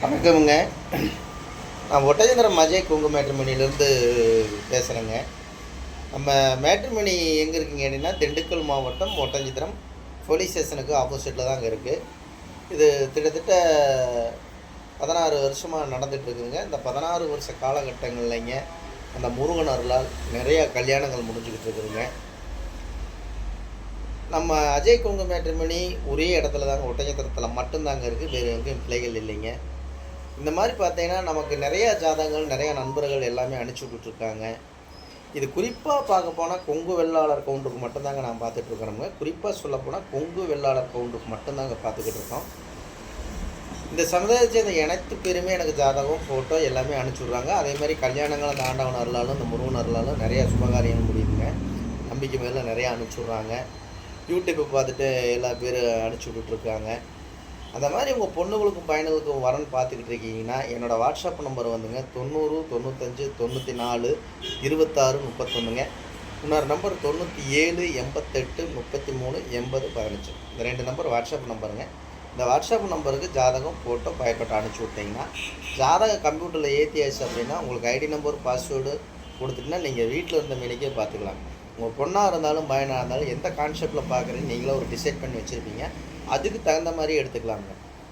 வணக்கமுங்க. நான் ஒட்டச்சந்திரம் அஜய் கொங்கு மேட்ரிமோனியிலேருந்து பேசுகிறேங்க. நம்ம மேட்ரிமோனி எங்கே இருக்குங்க அப்படின்னா, திண்டுக்கல் மாவட்டம் ஒட்டஞ்சத்திரம் போலீஸ் ஸ்டேஷனுக்கு ஆப்போசிட்டில் தான் அங்கே இருக்குது. இது கிட்டத்தட்ட 16 வருஷமாக நடந்துகிட்ருக்குதுங்க. இந்த 16 வருஷ காலகட்டங்கள்லைங்க அந்த முருகன் அருளால் நிறையா கல்யாணங்கள் முடிஞ்சுக்கிட்டு இருக்குதுங்க. நம்ம அஜய் கொங்கு மேட்ரிமோனி ஒரே இடத்துல தாங்க, ஒட்டஞ்சத்திரத்தில் மட்டும்தாங்க இருக்குது, வேறு எங்கேயும் பிள்ளைகள் இல்லைங்க. இந்த மாதிரி பார்த்தீங்கன்னா நமக்கு நிறையா ஜாதகங்கள், நிறையா நண்பர்கள் எல்லாமே அனுப்பிச்சி விட்டுட்ருக்காங்க. இது குறிப்பாக பார்க்க போனால் கொங்கு வெள்ளாளர் கவுண்டுக்கு மட்டும்தாங்க நான் பார்த்துட்ருக்குறோங்க. குறிப்பாக சொல்லப்போனால் கொங்கு வெள்ளாளர் கவுண்டுக்கு மட்டும்தாங்க பார்த்துக்கிட்டு இருக்கோம். இந்த சமுதாயத்தை சேர்ந்த அனைத்து பேருமே எனக்கு ஜாதகம், ஃபோட்டோ எல்லாமே அனுப்பிச்சி விட்றாங்க. அதேமாதிரி கல்யாணங்கள் அந்த ஆண்டவன் அருளாலும் இந்த முருகன் அருளாலும் நிறையா சுபகாரியம் முடியுதுங்க. நம்பிக்கை மேலே நிறையா அனுப்பிச்சி விட்றாங்க. யூடியூப்பை பார்த்துட்டு எல்லா பேர் அனுப்பிச்சி விட்டுட்ருக்காங்க. அந்த மாதிரி உங்கள் பொண்ணுகளுக்கும் பையனுகளுக்கும் வரன்னு பார்த்துக்கிட்டு இருக்கீங்கன்னா, என்னோடய வாட்ஸ்அப் நம்பர் வந்துங்க 90 95 94 26 31ங்க. இன்னொரு நம்பர் 97 88 33 80 15. இந்த 2 நம்பர் வாட்ஸ்அப் நம்பருங்க. இந்த வாட்ஸ்அப் நம்பருக்கு ஜாதகம், ஃபோட்டோ, பயப்பட்டு அனுப்பிச்சி விட்டிங்கன்னா, ஜாதகம் கம்ப்யூட்டரில் ஏற்றியாச்சு அப்படின்னா உங்களுக்கு ஐடி நம்பர், பாஸ்வேர்டு கொடுத்துட்டுனா நீங்கள் வீட்டில் இருந்த மேனிக்கே பார்த்துக்கலாம். உங்கள் பொண்ணாக இருந்தாலும் பையனாக இருந்தாலும் எந்த கான்செப்டில் பார்க்குறீங்க நீங்களே ஒரு டிசைட் பண்ணி வச்சுருப்பீங்க. அதுக்கு தகுந்த மாதிரி எடுத்துக்கலாங்க.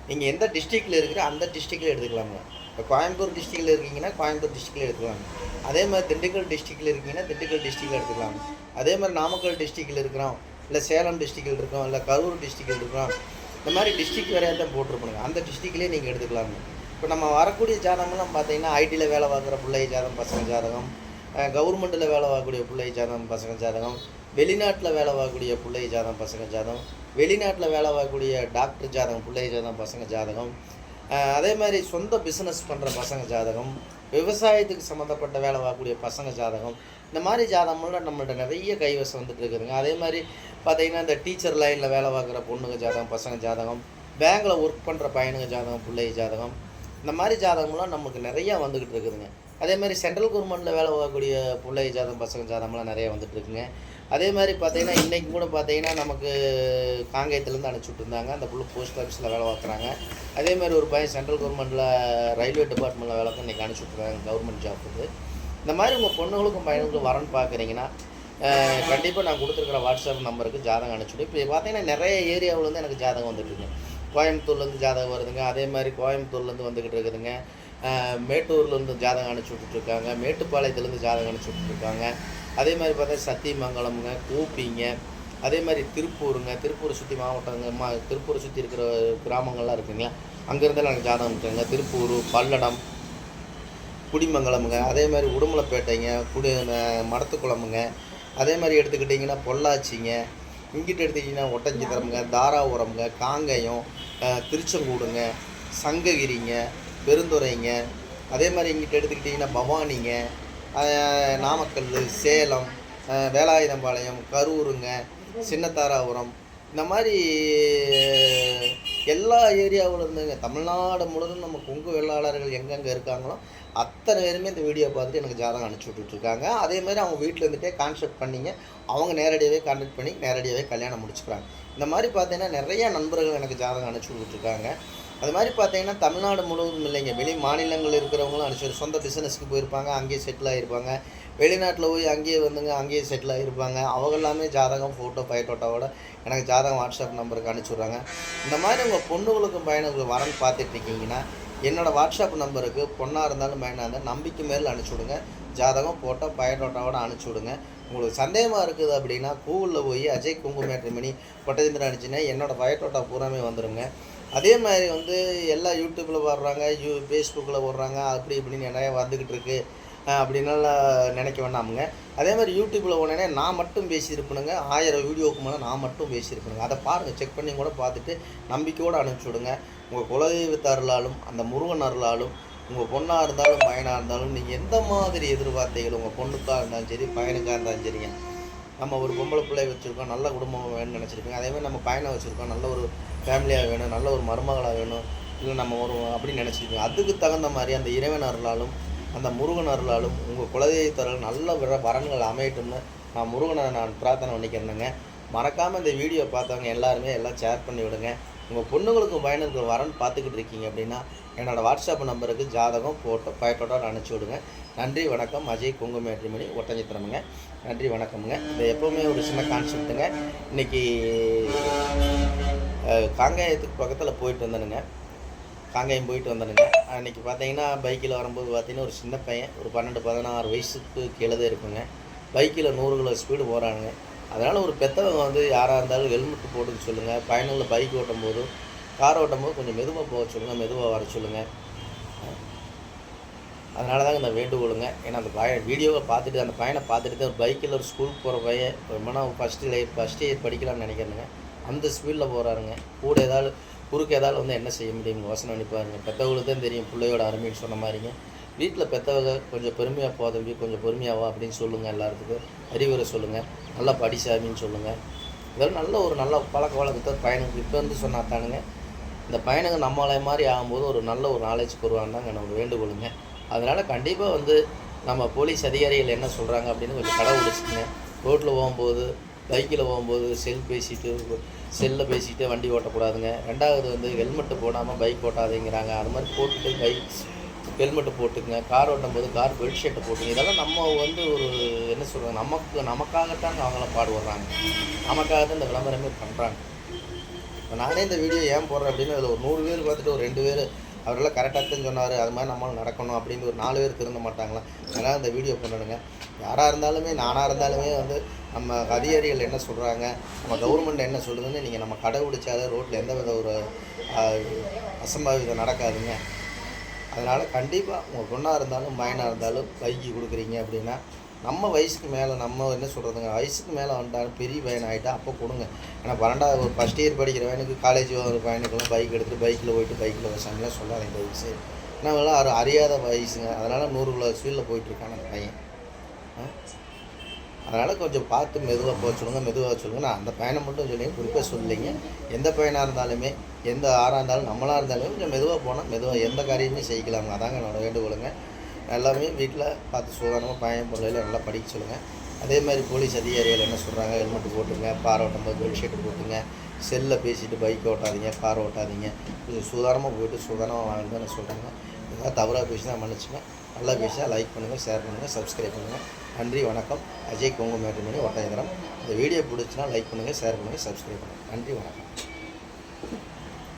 நீங்கள் எந்த டிஸ்ட்ரிக்டில் இருக்கிற அந்த டிஸ்ட்ரிக்டில் எடுத்துக்கலாங்க. இப்போ கோயம்புத்தூர் டிஸ்ட்ரிக்டில் இருக்கீங்கன்னா கோயம்புத்தூர் டிஸ்ட்ரிக்டில் எடுத்துக்கலாங்க. அதே மாதிரி திண்டுக்கல் டிஸ்ட்ரிக்டில் இருக்கீங்கன்னா திண்டுக்கல் டிஸ்ட்ரிக்டில் எடுத்துக்கலாங்க. அதே மாதிரி நாமக்கல் டிஸ்ட்ரிக்டில் இருக்கிறோம், இல்லை சேலம் டிஸ்ட்ரிக்டில் இருக்கோம், இல்லை கரூர் டிஸ்ட்ரிக்டில் இருக்கிறோம், இந்த மாதிரி டிஸ்ட்ரிக்ட் வேறையாக தான் போட்டிருப்பாங்க. அந்த டிஸ்ட்ரிக்ட்லேயே நீங்கள் எடுத்துக்கலாங்க. இப்போ நம்ம வரக்கூடிய ஜாதகம்லாம் பார்த்தீங்கன்னா ஐடியில் வேலை பார்க்குற பிள்ளை ஜாதகம், பசங்க ஜாதகம், கவர்மெண்ட்டில் வேலை பார்க்கக்கூடிய பிள்ளை ஜாதகம், பசங்க ஜாதகம், வெளிநாட்டில் வேலை பார்க்கக்கூடிய பிள்ளை ஜாதகம், பசங்க ஜாதகம், வெளிநாட்டில் வேலை பார்க்கக்கூடிய டாக்டர் ஜாதகம், பிள்ளை ஜாதகம், பசங்க ஜாதகம், அதே மாதிரி சொந்த பிஸ்னஸ் பண்ணுற பசங்க ஜாதகம், விவசாயத்துக்கு சம்மந்தப்பட்ட வேலை பார்க்கக்கூடிய பசங்க ஜாதகம், இந்த மாதிரி ஜாதகம்லாம் நம்மள்ட்ட நிறைய கைவசம் வந்துட்டு இருக்குதுங்க. அதே மாதிரி பார்த்திங்கன்னா இந்த டீச்சர் லைனில் வேலை பார்க்குற பொண்ணுங்க ஜாதகம், பசங்க ஜாதகம், பேங்கில் ஒர்க் பண்ணுற பையனுங்க ஜாதகம், பிள்ளை ஜாதகம், இந்த மாதிரி ஜாதகம்லாம் நமக்கு நிறையா வந்துக்கிட்டு இருக்குதுங்க. அதே மாதிரி சென்ட்ரல் கவர்மெண்ட்டில் வேலை பார்க்கக்கூடிய பிள்ளை ஜாதகம், பசங்க ஜாதகம்லாம் நிறையா வந்துட்டுருக்குங்க. அதே மாதிரி பார்த்திங்கன்னா இன்றைக்கி கூட பார்த்திங்கன்னா நமக்கு காங்கேயத்துலேருந்து அனுப்பிச்சி விட்டுருந்தாங்க. அந்த புள்ள போஸ்ட் ஆஃபீஸில் வேலை பார்க்குறாங்க. அதே மாதிரி ஒரு பையன் சென்ட்ரல் கவர்மெண்ட்டில் ரயில்வே டிபார்ட்மெண்ட்டில் வேலை பார்க்க இன்றைக்கி அனுப்பிச்சி விட்ருக்காங்க கவர்மெண்ட் ஜாப்புக்கு. இந்த மாதிரி உங்கள் பொண்ணுகளுக்கும் பையனுக்கும் வரன்னு பார்க்குறீங்கன்னா கண்டிப்பாக நான் கொடுத்துருக்குற வாட்ஸ்அப் நம்பருக்கு ஜாதகம் அனுப்பிச்சுட்டு. இப்போ பார்த்திங்கன்னா நிறைய ஏரியாவிலேருந்து எனக்கு ஜாதகம் வந்துட்டுருக்குங்க. கோயம்புத்தூர்லேருந்து ஜாதகம் வருதுங்க. அதே மாதிரி கோயம்புத்தூர்லேருந்து வந்துக்கிட்டு இருக்குதுங்க. மேட்டூர்லேருந்து ஜாதகம் அனுப்பிச்சி விட்டுட்ருக்காங்க. மேட்டுப்பாளையத்துலேருந்து ஜாதகம் அனுப்பிச்சி விட்டுருக்காங்க. அதே மாதிரி பார்த்தா சத்தியமங்கலம்ங்க, ஊப்பிங்க, அதே மாதிரி திருப்பூருங்க, திருப்பூரை சுற்றி மாவட்டங்க, திருப்பூரை சுற்றி இருக்கிற கிராமங்கள்லாம் இருக்குங்களா, அங்கேருந்தெல்லாம் எனக்கு ஜாதகம் இருக்குங்க. திருப்பூர், பல்லடம், குடிமங்கலமுங்க, அதே மாதிரி உடுமலைப்பேட்டைங்க, மடத்துக்குளமுங்க, அதே மாதிரி எடுத்துக்கிட்டிங்கன்னா பொள்ளாச்சிங்க, இங்கிட்ட எடுத்துக்கிட்டிங்கன்னா ஒட்டஞ்சத்திரமுங்க, தாராபுரம்ங்க, காங்கயம், திருச்செங்கோடுங்க, சங்ககிரிங்க, பெருந்துறைங்க, அதே மாதிரி இங்கிட்ட எடுத்துக்கிட்டிங்கன்னா பவானிங்க, நாமக்கல், சேலம், வேலாயுதம்பாளையம், கரூருங்க, சின்னத்தாராபுரம், இந்த மாதிரி எல்லா ஏரியாவில் இருந்துங்க தமிழ்நாடு முழுவதும் நம்ம கொங்கு வெள்ளாளர்கள் எங்கெங்கே இருக்காங்களோ அத்தனை பேருமே இந்த வீடியோ பார்த்துட்டு எனக்கு ஜாதகம் அனுப்பிச்சி விட்டுட்ருக்காங்க. அதே மாதிரி அவங்க வீட்டில் இருந்துகிட்டே கான்செப்ட் பண்ணிங்க அவங்க நேரடியாகவே கான்டாக்ட் பண்ணி நேரடியாகவே கல்யாணம் முடிச்சுக்கிறாங்க. இந்த மாதிரி பார்த்தீங்கன்னா நிறையா நண்பர்கள் எனக்கு ஜாதகம் அனுப்பிச்சி விட்டுட்ருக்காங்க. அது மாதிரி பார்த்தீங்கன்னா தமிழ்நாடு முழுவதும் இல்லைங்க, வெளி மாநிலங்கள் இருக்கிறவங்களும் அனுப்பிச்சி சொந்த பிஸ்னஸ்க்கு போயிருப்பாங்க, அங்கேயே செட்டில் ஆகிருப்பாங்க. வெளிநாட்டில் போய் அங்கேயே வந்துங்க அங்கேயே செட்டில் ஆகிருப்பாங்க. அவங்க எல்லாமே ஜாதகம், ஃபோட்டோ, பயோட்டோவோட எனக்கு ஜாதகம் வாட்ஸ்அப் நம்பருக்கு அனுப்பிச்சி. இந்த மாதிரி உங்கள் பொண்ணுகளுக்கும் பையனுக்கு வரன்னு பார்த்துட்ருக்கீங்கன்னா என்னோடய வாட்ஸ்அப் நம்பருக்கு பொண்ணாக இருந்தாலும் பையனாக இருந்தாலும் நம்பிக்கை மேலே அனுப்பிச்சி விடுங்க. ஜாதகம், ஃபோட்டோ, பயோட்டோவோட அனுப்பிச்சி விடுங்க. உங்களுக்கு சந்தேகமாக இருக்குது அப்படின்னா கூகுளில் போய் அஜய் கொங்கு மேட்ரிமோனி ஒட்டச்சந்திரன் அனுப்பிச்சின்னா என்னோடய பயோட்டோட்டா பூராமே வந்துடுங்க. அதே மாதிரி எல்லா யூடியூப்பில் வர்றாங்க, ஃபேஸ்புக்கில் போடுறாங்க, அப்படி இப்படின்னு நிறையா வந்துக்கிட்டு இருக்குது அப்படின்னாலாம் நினைக்க வேண்டாமுங்க. அதே மாதிரி யூடியூப்பில் உடனே நான் மட்டும் பேசியிருப்பேனுங்க, 1000 வீடியோவுக்கு மேலே நான் மட்டும் பேசியிருப்பேனுங்க. அதை பாருங்கள், செக் பண்ணி கூட பார்த்துட்டு நம்பிக்கையோடு அனுப்பிச்சி விடுங்க. உங்கள் குலதெய்வத்து அருளாலும் அந்த முருகன் அருளாலும் உங்கள் பொண்ணாக இருந்தாலும் பையனாக இருந்தாலும் நீங்கள் எந்த மாதிரி எதிர்பார்த்தைகள் உங்கள் பொண்ணுக்காக இருந்தாலும் சரி, பையனுக்காக இருந்தாலும் சரிங்க. நம்ம ஒரு பொம்பளை பிள்ளை வச்சுருக்கோம், நல்ல குடும்பம் வேணும்னு நினச்சிருப்பீங்க. அதேமாதிரி நம்ம பையனை வச்சுருக்கோம், நல்ல ஒரு ஃபேமிலியாக வேணும், நல்ல ஒரு மருமகளாக வேணும், இல்லை நம்ம ஒரு அப்படின்னு நினச்சிருப்பீங்க. அதுக்கு தகுந்த மாதிரி அந்த இறைவன் அருளாலும் அந்த முருகன் அருளாலும் உங்கள் குலதெய்வத்தர்கள் நல்ல வரன்கள் அமையட்டும்னு முருகனை நான் பிரார்த்தனை பண்ணிக்கிறேனுங்க. மறக்காமல் இந்த வீடியோ பார்த்தவங்க எல்லாருமே எல்லாம் ஷேர் பண்ணி விடுங்க. உங்கள் பொண்ணுங்களுக்கும் பையனுக்கு வரன்னு பார்த்துக்கிட்டு இருக்கீங்க அப்படின்னா என்னோடய வாட்ஸ்அப் நம்பருக்கு ஜாதகம் ஃபோட்டோ பயட்டோட அனுப்பிச்சி விடுங்க. நன்றி வணக்கம். அஜய் கொங்கு மேட்ரிமோனி ஒட்டஞ்சத்திரமுங்க. நன்றி வணக்கமுங்க. இந்த எப்போவுமே ஒரு சின்ன கான்செப்ட்டுங்க. இன்றைக்கி காங்கேயத்துக்கு பக்கத்தில் போயிட்டு வந்தேனுங்க. காங்கேயம் போயிட்டு வந்தேனுங்க. அன்றைக்கி பார்த்தீங்கன்னா பைக்கில் வரும்போது பார்த்தீங்கன்னா ஒரு சின்ன பையன் ஒரு 12-16 வயசுக்கு கீழே தான் இருக்குங்க. பைக்கில் 100 கிலோ ஸ்பீடு போகிறானுங்க. அதனால் ஒரு பெற்றவங்க வந்து யாராக இருந்தாலும் ஹெல்மெட் போட்டுக்க சொல்லுங்கள். பயணங்களில் பைக் ஓட்டும் போது கார் ஓட்டும் போது கொஞ்சம் மெதுவாக போக சொல்லுங்கள், மெதுவாக வர சொல்லுங்கள். அதனால தாங்க இந்த வேண்டுகோளுங்க. ஏன்னா அந்த வீடியோவை பார்த்துட்டு அந்த பையனை பார்த்துட்டு தான் ஒரு பைக்கில் ஒரு ஸ்கூலுக்கு போகிற பையன் ரொம்பனா ஃபஸ்ட் இயர் படிக்கலாம்னு நினைக்கிறேனுங்க. அந்த ஸ்பீடில் போகிறாருங்க. கூட ஏதாவது குறுக்கு ஏதாவது வந்து என்ன செய்ய முடியுங்க? யோசனை பண்ணி பாருங்க. பெற்றவங்களுக்கு தான் தெரியும் பிள்ளையோட அருமைன்னு சொன்ன மாதிரிங்க. வீட்டில் பெற்றவங்க கொஞ்சம் பொறுமையாக போ தம்பி, கொஞ்சம் பொறுமையாவா அப்படின்னு சொல்லுங்கள். எல்லாத்துக்கும் அறிவுரை சொல்லுங்கள். நல்லா படிச்சாமின்னு சொல்லுங்கள். இதெல்லாம் நல்ல பழக்க வழக்கத்தை பையனுக்கு இப்போ வந்து சொன்னா தானுங்க இந்த பையனுங்க நம்மளை மாதிரி ஆகும்போது ஒரு நாலேஜ் பெறுவான்னு தாங்க நம்ம வேண்டுகொள்ளுங்க. அதனால் கண்டிப்பாக வந்து நம்ம போலீஸ் அதிகாரிகள் என்ன சொல்கிறாங்க அப்படின்னு கொஞ்சம் கடைபிடிச்சிங்க. ரோட்டில் போகும்போது பைக்கில் போகும்போது செல்லில் பேசிட்டு வண்டி ஓட்டக்கூடாதுங்க. ரெண்டாவது வந்து ஹெல்மெட்டு போடாமல் பைக் ஓட்டாதேங்கிறாங்க. அது மாதிரி போட்டுட்டு ஹெல்மெட்டு போட்டுக்குங்க. கார் ஓட்டும் போது கார் பெல்ட் ஷர்ட்டை போட்டுங்க. இதெல்லாம் நம்ம வந்து ஒரு என்ன சொல்கிறாங்க, நமக்காகத்தாங்க அவங்களாம் பாடுபடுறாங்க. நமக்காக தான் இந்த விளம்பரமே பண்ணுறாங்க. இப்போ நானே இந்த வீடியோ ஏன் போடுறேன் அப்படின்னு அதில் ஒரு 100 பேர் பார்த்துட்டு ஒரு 2 பேர் அவரெல்லாம் கரெக்டாக தான் சொன்னார், அது மாதிரி நம்மளும் நடக்கணும் அப்படின்னு ஒரு 4 பேர் திருந்த மாட்டாங்களா? அதனால் இந்த வீடியோ பண்ணணுங்க. யாராக இருந்தாலுமே நானாக இருந்தாலுமே வந்து நம்ம அதிகாரிகள் என்ன சொல்கிறாங்க, நம்ம கவர்மெண்ட் என்ன சொல்லுதுன்னு நீங்கள் நம்ம கடைபிடிச்சாலே ரோட்டில் எந்த வித ஒரு அசம்பாவிதம் நடக்காதுங்க. அதனால் கண்டிப்பாக உங்கள் பொண்ணாக இருந்தாலும் பையனாக இருந்தாலும் பைக்கு கொடுக்குறீங்க அப்படின்னா நம்ம வயசுக்கு மேலே நம்ம என்ன சொல்கிறதுங்க, வயசுக்கு மேலே வந்துட்டாலும் பெரிய பையன் ஆகிட்டா அப்போ கொடுங்க. ஏன்னா 12வது ஒரு ஃபஸ்ட் இயர் படிக்கிற பையனுக்கு காலேஜ் ஒரு பையனுக்கெல்லாம் பைக் எடுத்துகிட்டு பைக்கில் போயிட்டு பைக்கில் வசாங்கலாம் சொல்லாதீங்க வயசு. ஏன்னா அவெல்லாம் அறியாத வயசுங்க. அதனால் 100 கிலோ ஸ்பீடில் போயிட்டுருக்கான் அந்த பையன். அதனால் கொஞ்சம் பார்த்து மெதுவாக போக சொல்லுங்கள். நான் அந்த பையனை மட்டும் சொல்லிங்க, குறிப்பாக சொல்லிங்க. எந்த பையனாக இருந்தாலுமே எந்த ஆறாக இருந்தாலும் நம்மளாக இருந்தாலுமே கொஞ்சம் மெதுவாக போனால் மெதுவாக எந்த காரியமே செய்யலாங்க. அதாங்க என்னோட வேண்டுகோளுங்க. எல்லாமே வீட்டில் பார்த்து சுகாதாரமாக பையன் பிள்ளையில நல்லா படிக்க சொல்லுங்கள். அதே மாதிரி போலீஸ் அதிகாரிகள் என்ன சொல்கிறாங்க, ஹெல்மெட்டு போட்டுங்க, கார் ஓட்டும் போது பெல்ட் ஷர்ட்டு போட்டுங்க, செல்லில் பேசிட்டு பைக் ஓட்டாதீங்க, கார் ஓட்டாதீங்க. கொஞ்சம் சுகாதாரமாக போய்ட்டு சுகாதாரமாக வாங்கன்னு தான் நான் சொல்கிறேங்க. ஏதாவது தவறாக பேசினா மன்னிச்சுங்க. நல்லா பேசினா லைக் பண்ணுங்கள், ஷேர் பண்ணுங்கள், சப்ஸ்கிரைப் பண்ணுங்கள். நன்றி வணக்கம். அஜய் கொங்கு மேட்ரிமோனி ஒட்டஞ்சத்திரம். இந்த வீடியோ பிடிச்சினா லைக் பண்ணுங்கள், ஷேர் பண்ணுங்கள், சப்ஸ்கிரைப் பண்ணுங்கள். நன்றி வணக்கம்.